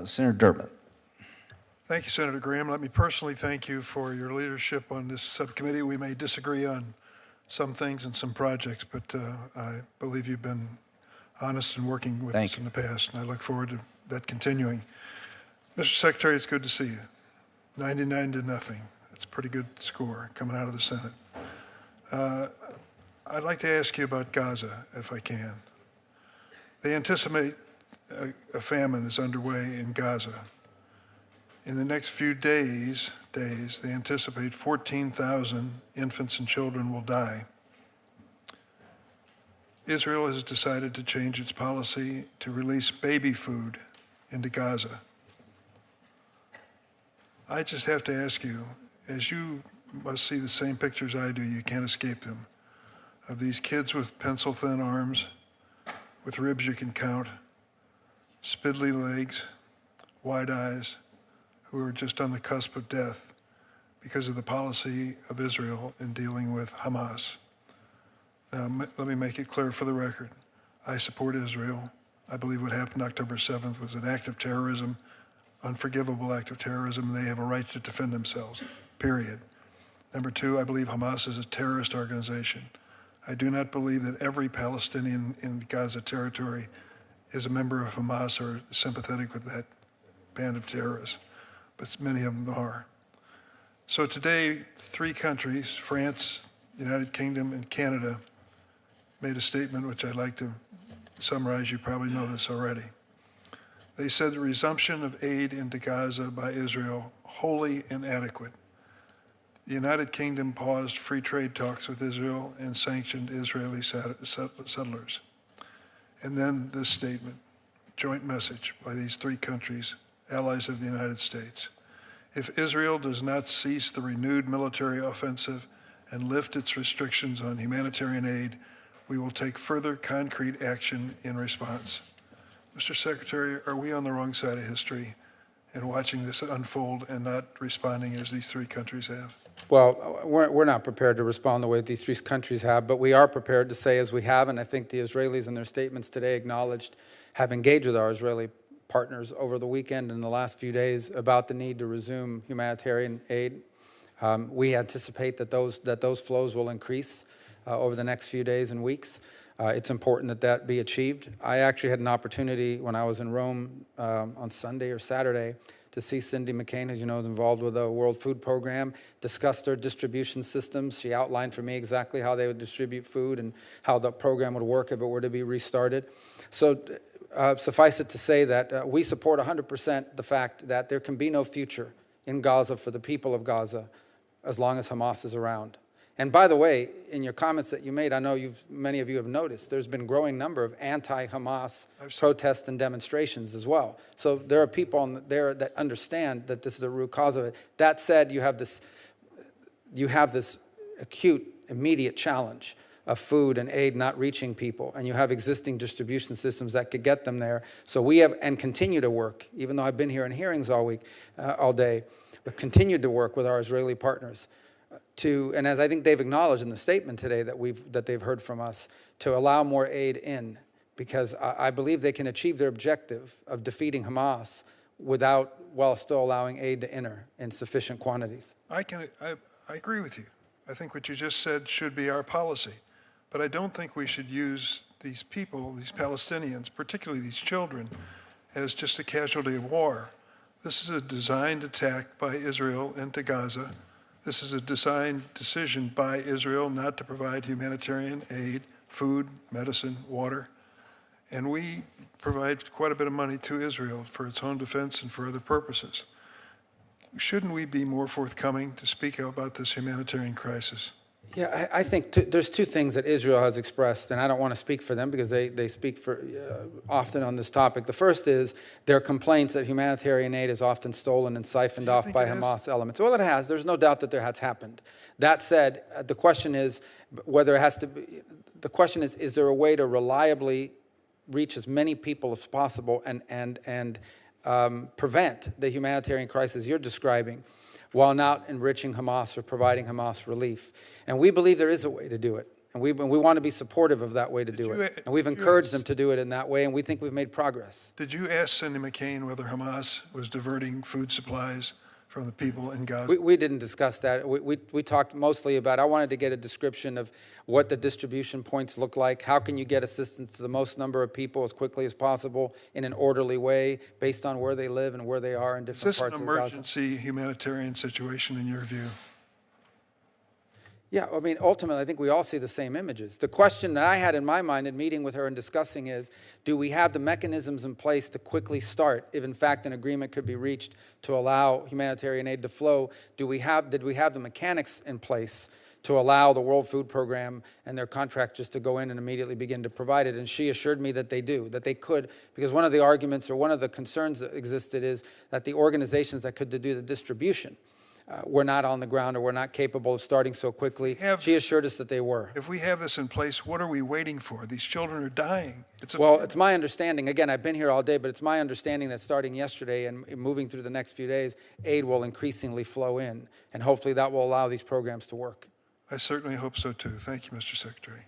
Senator Durbin. Thank you, Senator Graham. Let me personally thank you for your leadership on this subcommittee. We may disagree on some things and some projects, but I believe you've been honest in working with us in the past, and I look forward to that continuing. Mr. Secretary, it's good to see you. 99-0. That's a pretty good score coming out of the Senate. I'd like to ask you about Gaza, if I can. They anticipate a famine is underway in Gaza. In the next few days, they anticipate 14,000 infants and children will die. Israel has decided to change its policy to release baby food into Gaza. I just have to ask you, as you must see the same pictures I do, you can't escape them, of these kids with pencil-thin arms, with ribs you can count, spindly legs, wide eyes, who are just on the cusp of death because of the policy of Israel in dealing with Hamas. Now, let me make it clear for the record. I support Israel. I believe what happened October 7th was an act of terrorism, unforgivable act of terrorism. They have a right to defend themselves, period. Number two, I believe Hamas is a terrorist organization. I do not believe that every Palestinian in Gaza territory is a member of Hamas or sympathetic with that band of terrorists, but many of them are. So today, 3 countries, France, United Kingdom, and Canada, made a statement which I'd like to summarize. You probably know this already. They said the resumption of aid into Gaza by Israel wholly inadequate. The United Kingdom paused free trade talks with Israel and sanctioned Israeli settlers. And then this statement, joint message by these 3 countries, allies of the United States. If Israel does not cease the renewed military offensive and lift its restrictions on humanitarian aid, we will take further concrete action in response. Mr. Secretary, are we on the wrong side of history in watching this unfold and not responding as these 3 countries have? Well, we're not prepared to respond the way these 3 countries have, but we are prepared to say, as we have, and I think the Israelis in their statements today acknowledged, have engaged with our Israeli partners over the weekend and the last few days about the need to resume humanitarian aid. We anticipate that those flows will increase over the next few days and weeks. It's important that that be achieved. I actually had an opportunity when I was in Rome on Sunday or Saturday to see Cindy McCain, as you know, is involved with the World Food Program, discuss their distribution systems. She outlined for me exactly how they would distribute food and how the program would work if it were to be restarted. So suffice it to say that we support 100% the fact that there can be no future in Gaza for the people of Gaza as long as Hamas is around. And by the way, in your comments that you made, I know many of you have noticed, there's been a growing number of anti-Hamas protests and demonstrations as well. So there are people there that understand that this is the root cause of it. That said, you have this acute, immediate challenge of food and aid not reaching people, and you have existing distribution systems that could get them there. So we have, and continue to work, even though I've been here in hearings all week, all day, but continued to work with our Israeli partners and as I think they've acknowledged in the statement today that they've heard from us, to allow more aid in, because I believe they can achieve their objective of defeating Hamas while still allowing aid to enter in sufficient quantities. I agree with you. I think what you just said should be our policy, but I don't think we should use these people, these Palestinians, particularly these children, as just a casualty of war. This is a designed attack by Israel into Gaza. This is a designed decision by Israel not to provide humanitarian aid, food, medicine, water. And we provide quite a bit of money to Israel for its own defense and for other purposes. Shouldn't we be more forthcoming to speak about this humanitarian crisis? Yeah, I think there's 2 things that Israel has expressed, and I don't want to speak for them because they speak for often on this topic. The first is their complaints that humanitarian aid is often stolen and siphoned off by Hamas elements. Well, it has. There's no doubt that there has happened. That said, the question is whether it has to be. The question is there a way to reliably reach as many people as possible and prevent the humanitarian crisis you're describing, while not enriching Hamas or providing Hamas relief. And we believe there is a way to do it. And we want to be supportive of that way to do it. And we've encouraged them to do it in that way, and we think we've made progress. Did you ask Cindy McCain whether Hamas was diverting food supplies from the people in Gaza? We didn't discuss that. We talked mostly about, I wanted to get a description of what the distribution points look like. How can you get assistance to the most number of people as quickly as possible in an orderly way based on where they live and where they are in different parts of Gaza? Is this an emergency humanitarian situation in your view? Yeah, I mean, ultimately, I think we all see the same images. The question that I had in my mind in meeting with her and discussing is, do we have the mechanisms in place to quickly start, if in fact an agreement could be reached to allow humanitarian aid to flow? Did we have the mechanics in place to allow the World Food Program and their contractors to go in and immediately begin to provide it? And she assured me that they do, that they could, because one of the arguments or one of the concerns that existed is that the organizations that could do the distribution were not on the ground or were not capable of starting so quickly. She assured us that they were. If we have this in place, what are we waiting for? These children are dying. It's my understanding, again, I've been here all day, but it's my understanding that starting yesterday and moving through the next few days, aid will increasingly flow in, and hopefully that will allow these programs to work. I certainly hope so too. Thank you, Mr. Secretary.